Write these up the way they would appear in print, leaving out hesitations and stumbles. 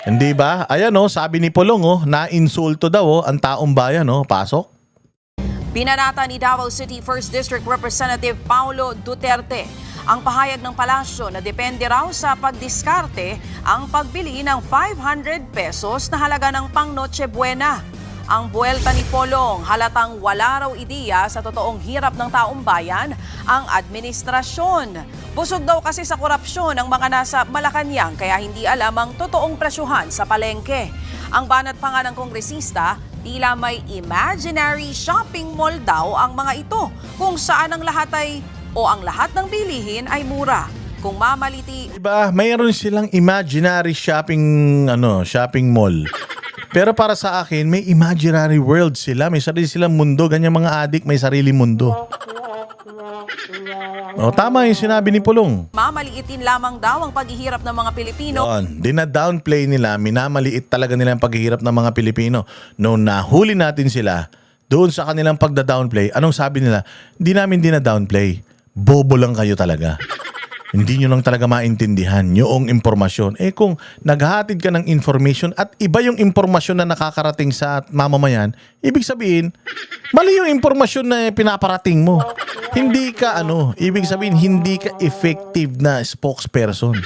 Hindi ba? Ayan oh, sabi ni Pulong oh, na-insulto daw oh, ang taong bayan oh. Pasok. Binanata ni Davao City 1st District Representative Paulo Duterte ang pahayag ng palasyo na depende raw sa pagdiskarte ang pagbili ng 500 pesos na halaga ng pang Noche Buena. Ang buwelta ni Polong halatang wala raw ideya sa totoong hirap ng taong bayan ang administrasyon. Busog daw kasi sa korupsyon ang mga nasa Malacanang kaya hindi alam ang totoong presyuhan sa palengke. Ang banat pa nga ng kongresista, tila may imaginary shopping mall daw ang mga ito kung saan ang lahat ng bilihin ay mura. Kung mamaliti, Diba? Mayroon silang imaginary shopping mall. Pero para sa akin, may imaginary world sila. May sarili silang mundo. Ganyan mga adik, may sarili mundo. O, tama yung sinabi ni Pulong. mamaliitin lamang daw ang paghihirap ng mga Pilipino. Yun, dina-downplay nila, minamaliit talaga nila ang paghihirap ng mga Pilipino. Noong nahuli natin sila, doon sa kanilang pagda-downplay, anong sabi nila? Hindi namin dina-downplay. Bobo lang kayo talaga. Hindi nyo lang talaga maintindihan yung impormasyon. Eh kung naghahatid ka ng information at iba yung impormasyon na nakakarating sa mamamayan, ibig sabihin, mali yung impormasyon na pinaparating mo. Hindi ka ibig sabihin, hindi ka effective na spokesperson.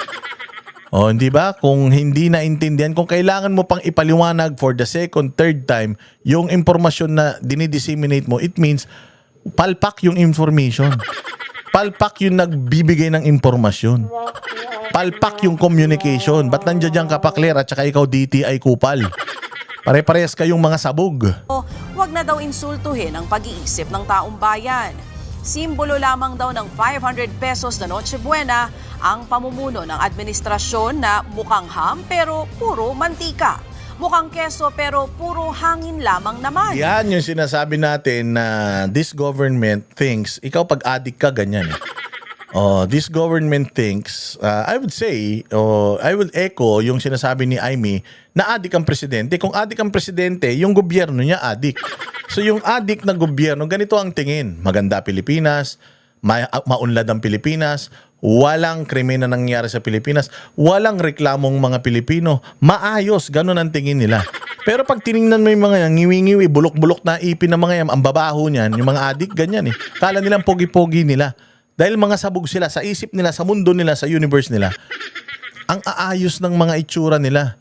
O, hindi ba? Kung hindi naintindihan, kung kailangan mo pang ipaliwanag for the second, third time, yung impormasyon na dinidisseminate mo, it means palpak yung information. Palpak yung nagbibigay ng impormasyon. Palpak yung communication. Ba't nandiyan ka pa, Claire, at saka ikaw DTI kupal? Pare-parehas kayong mga sabog. Huwag na daw insultuhin ang pag-iisip ng taong bayan. Simbolo lamang daw ng 500 pesos na Noche Buena ang pamumuno ng administrasyon na mukhang ham pero puro mantika. Mukhang keso pero puro hangin lamang naman. Yan yung sinasabi natin na this government thinks, ikaw pag addict ka, ganyan. This government thinks, I would say, I will echo yung sinasabi ni Aimee na addict ang presidente. Kung addict ang presidente, yung gobyerno niya addict. So yung addict na gobyerno, ganito ang tingin. Maganda Pilipinas, maunlad ang Pilipinas, walang krimen na nangyari sa Pilipinas, walang reklamong mga Pilipino, maayos, ganun ang tingin nila. Pero pag tiningnan mo yung mga yan, ngiwi-ngiwi, bulok-bulok na ipin ng mga yan, ang babaho niyan, yung mga adik, ganyan eh. Kala nilang pogi-pogi nila. Dahil mga sabog sila sa isip nila, sa mundo nila, sa universe nila. Ang aayos ng mga itsura nila.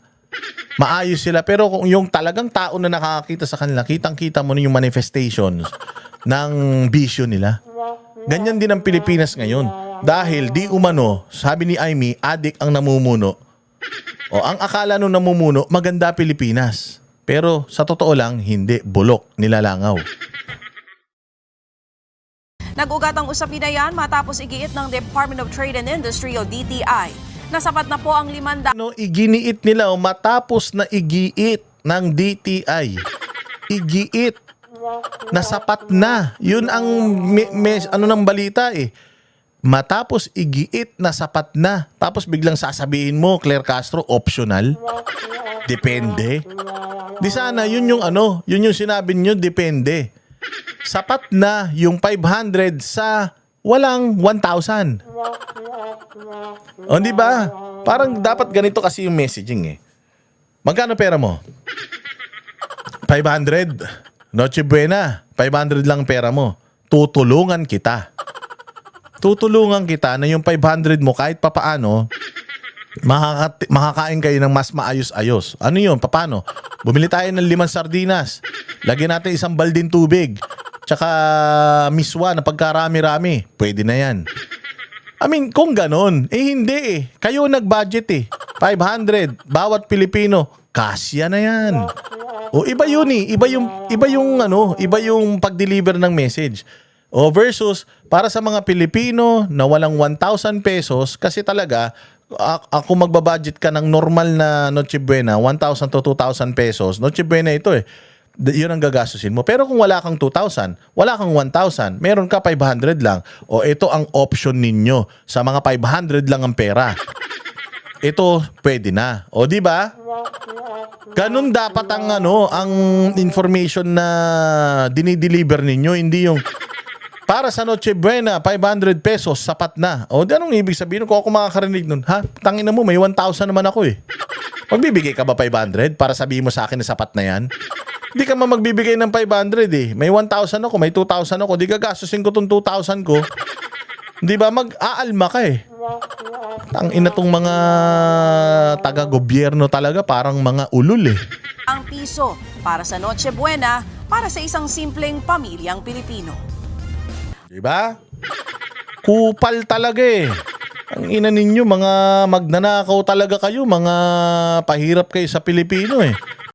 Maayos sila. Pero kung yung talagang tao na nakakakita sa kanila, kitang-kita mo na yung manifestations ng bisyo nila. Ganyan din ang Pilipinas ngayon. Dahil di umano, sabi ni Aimee, adik ang namumuno. O ang akala nung namumuno, maganda Pilipinas. Pero sa totoo lang, hindi. Bulok, nilalangaw. Nag-ugat ang usapin na yan matapos igiit ng Department of Trade and Industry o DTI na sapat na po ang 500 Iginiit nila matapos na igiit ng DTI. Igiit na sapat na. Yun ang ng balita eh. Matapos igiit na sapat na. Tapos biglang sasabihin mo, Claire Castro, optional. Depende. Di sana, yun yung sinabi nyo, depende. Sapat na yung 500 sa walang 1,000. O, di ba? Parang dapat ganito kasi yung messaging eh. Magkano pera mo? 500. Noche Buena. 500 lang pera mo. Tutulungan kita. Tutulungan kita na yung 500 mo kahit papaano makakain kayo ng mas maayos-ayos. Ano yun? Paano? Bumili tayo ng 5 sardinas. Lagyan natin isang balding tubig. Tsaka miswa na pagkarami-rami. Pwede na yan. I mean, kung ganon, hindi eh. Kayo nag-budget eh. 500, bawat Pilipino. Kasya na yan. O iba yun eh. Iba yung pag-deliver ng message. O versus, para sa mga Pilipino na walang 1,000 pesos, kasi talaga, ako magbabudget ka ng normal na Noche Buena, 1,000 to 2,000 pesos. Noche Buena ito eh. Yun ang gagastusin mo. Pero kung wala kang 2,000, wala kang 1,000, meron ka 500 lang. O ito ang option ninyo. Sa mga 500 lang ang pera. Ito, pwede na. O di ba? Ganun dapat ang information na dinideliver ninyo, hindi yung para sa Noche Buena, 500 pesos, sapat na. O, anong ibig sabihin? Kung ako makakarinig nun, ha? Tangina mo, may 1,000 naman ako eh. Magbibigay ka ba 500 para sabihin mo sa akin na sapat na yan? Hindi ka magbibigay ng 500 eh. May 1,000 ako, may 2,000 ako. Di gagastusin ko tong 2,000 ko. Di ba? Mag-aalma ka eh. Ang ina tong mga taga-gobyerno talaga parang mga ulul eh. Ang piso para sa Noche Buena para sa isang simpleng pamilyang Pilipino. Di ba? Kupal talaga eh. Ang ina ninyo, mga magnanakaw talaga kayo, mga pahirap kayo sa Pilipino eh.